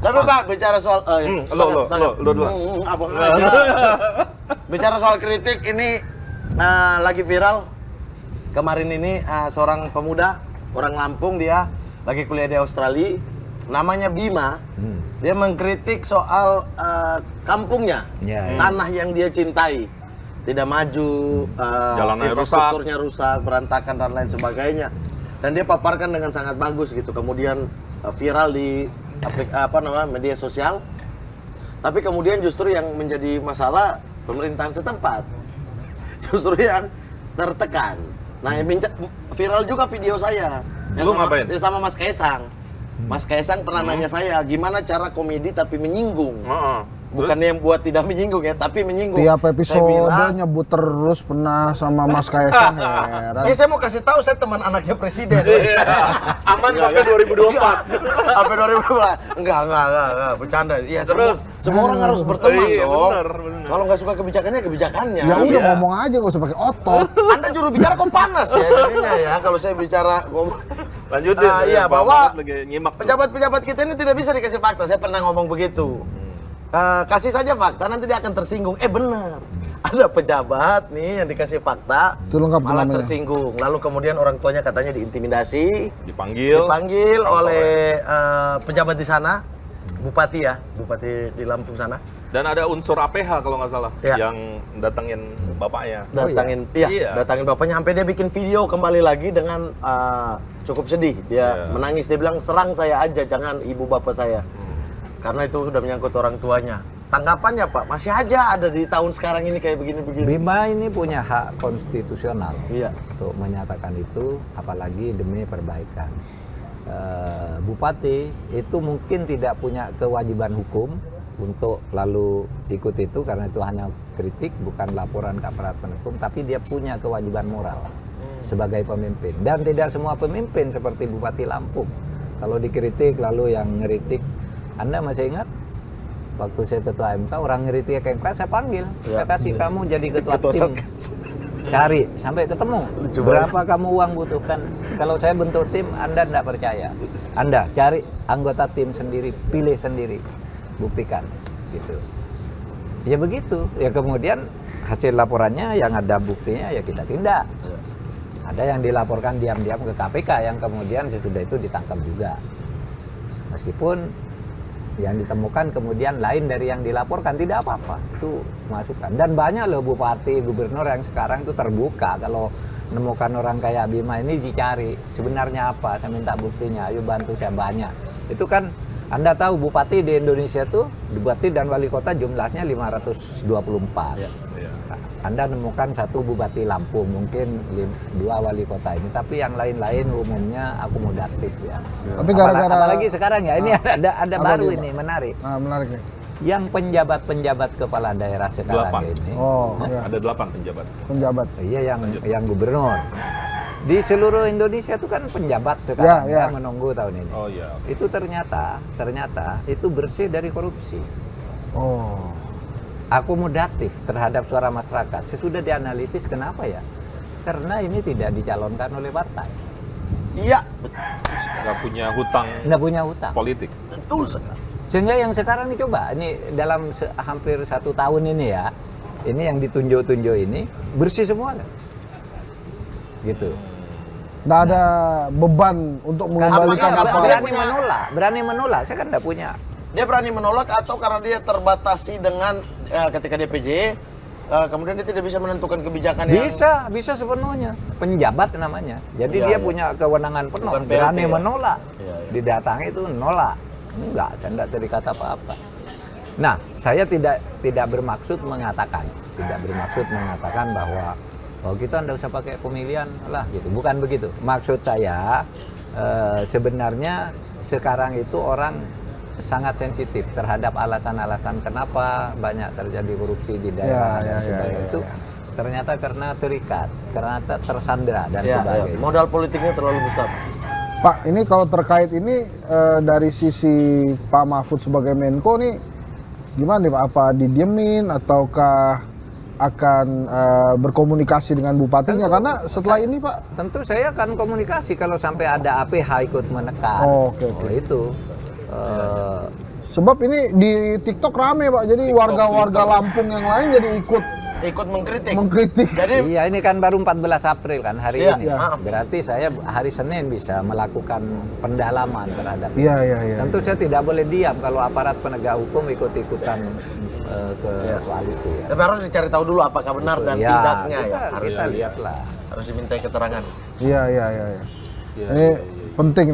Tapi Pak, bicara soal lo dulu. Abang aja. Bicara soal kritik ini lagi viral. Kemarin ini seorang pemuda, orang Lampung, dia lagi kuliah di Australia, namanya Bima. Dia mengkritik soal kampungnya, tanah yang dia cintai. Tidak maju, infrastrukturnya rusak, berantakan dan lain sebagainya. Dan dia paparkan dengan sangat bagus gitu. Kemudian viral di media sosial. Tapi kemudian justru yang menjadi masalah pemerintahan setempat. Justru yang tertekan. Nah, yang viral juga video saya. Lu ngapain? Sama Mas Kaisang. Mas Kaisang pernah nanya saya, gimana cara komedi tapi menyinggung. Bukan yang buat tidak menyinggung ya, tapi menyinggung. Tiap episode nyebut terus pernah sama Mas Kaisang. Heran. Ini saya mau kasih tahu, saya teman anaknya presiden. Aman sampai 2024. Sampai 2024. Enggak, bercanda. Iya, semua orang harus berteman dong. Kalau nggak suka kebijakannya. Ya udah ngomong aja, nggak usah pakai otot. Anda juru bicara Kompolnas ya jadinya ya. Kalau saya bicara lanjutin. Iya, bahwa nyimak pejabat-pejabat kita ini tidak bisa dikasih fakta. Saya pernah ngomong begitu. Kasih saja fakta, nanti dia akan tersinggung. Benar. Ada pejabat nih yang dikasih fakta, malah tersinggung. Lalu kemudian orang tuanya katanya diintimidasi, dipanggil oleh pejabat di sana, bupati di Lampung sana. Dan ada unsur APH kalau nggak salah, yang datangin bapaknya. Datangin bapaknya, sampai dia bikin video kembali lagi dengan cukup sedih. Dia menangis, dia bilang, serang saya aja, jangan ibu bapak saya. Karena itu sudah menyangkut orang tuanya. Tanggapannya Pak, masih aja ada di tahun sekarang ini kayak begini-begini. Bima ini punya hak konstitusional untuk menyatakan itu, apalagi demi perbaikan. Bupati itu mungkin tidak punya kewajiban hukum untuk lalu ikut itu, karena itu hanya kritik, bukan laporan ke aparat penegak hukum, tapi dia punya kewajiban moral sebagai pemimpin. Dan tidak semua pemimpin seperti Bupati Lampung. Kalau dikritik lalu yang ngeritik, Anda masih ingat waktu saya ketua MK, orang ngeritik ke MK saya panggil, saya kasih kamu jadi ketua tim, cari sampai ketemu berapa kamu uang butuhkan. Kalau saya bentuk tim, Anda tidak percaya, Anda cari anggota tim sendiri, pilih sendiri, buktikan gitu. Ya begitu. Ya kemudian hasil laporannya yang ada buktinya ya kita tindak. Ada yang dilaporkan diam-diam ke KPK yang kemudian sesudah itu ditangkap juga. Meskipun yang ditemukan kemudian lain dari yang dilaporkan, tidak apa-apa, itu masukan. Dan banyak loh bupati, gubernur yang sekarang itu terbuka. Kalau menemukan orang kayak Bima ini dicari sebenarnya apa, saya minta buktinya, ayo bantu saya, banyak. Itu kan Anda tahu bupati di Indonesia tuh, bupati dan wali kota jumlahnya 524. Anda nemukan satu bupati Lampung, mungkin 2 wali kota ini, tapi yang lain-lain umumnya akomodatif ya. Tapi gara-gara apalagi sekarang ya, ini ada baru ini menarik. Menarik nih. Yang penjabat kepala daerah sekarang 8. ini. Ada 8 penjabat. Iya, yang gubernur. Di seluruh Indonesia itu kan penjabat sekarang yang menunggu tahun ini. Itu ternyata itu bersih dari korupsi. Akomodatif terhadap suara masyarakat. Sesudah dianalisis, kenapa ya? Karena ini tidak dicalonkan oleh partai. Iya. Nggak punya hutang politik. Betul sekali. Sehingga yang sekarang ini coba, ini dalam hampir 1 tahun ini ya, ini yang ditunjuk-tunjuk ini bersih semua kan? Gitu. Nggak ada beban untuk mengembalikan apa. Berani menolak. Saya kan nggak punya. Dia berani menolak atau karena dia terbatasi dengan ketika dia PJ, kemudian dia tidak bisa menentukan kebijakan yang... Bisa sepenuhnya. Penjabat namanya. Jadi dia punya kewenangan penuh. Berani menolak. Didatangi itu nolak. Enggak, saya tidak terikat apa-apa. Nah, saya tidak bermaksud mengatakan bahwa kita tidak usah pakai pemilihan lah gitu. Bukan begitu. Maksud saya sebenarnya sekarang itu orang sangat sensitif terhadap alasan-alasan kenapa banyak terjadi korupsi di daerah itu. Ternyata karena terikat, karena tersandra dan sebagainya. Modal politiknya terlalu besar. Pak, ini kalau terkait ini dari sisi Pak Mahfud sebagai Menko nih gimana nih Pak? Apa didiemin ataukah akan berkomunikasi dengan bupatinya? Karena setelah ini Pak, tentu saya akan komunikasi kalau sampai ada APH ikut menekan. Oke. Itu Sebab ini di TikTok rame Pak, jadi warga-warga Lampung yang lain jadi ikut mengkritik. Jadi Iya, ini kan baru 14 April kan hari Iya, ini. iya. Berarti saya hari Senin bisa melakukan pendalaman terhadap itu. iya. Tentu saya tidak boleh diam kalau aparat penegak hukum ikut-ikutan ke soal itu ya. Tapi harus dicari tahu dulu apakah benar dan Ya, tidaknya ya. kita lihatlah. Harus dimintai keterangan. Iya. Ini penting.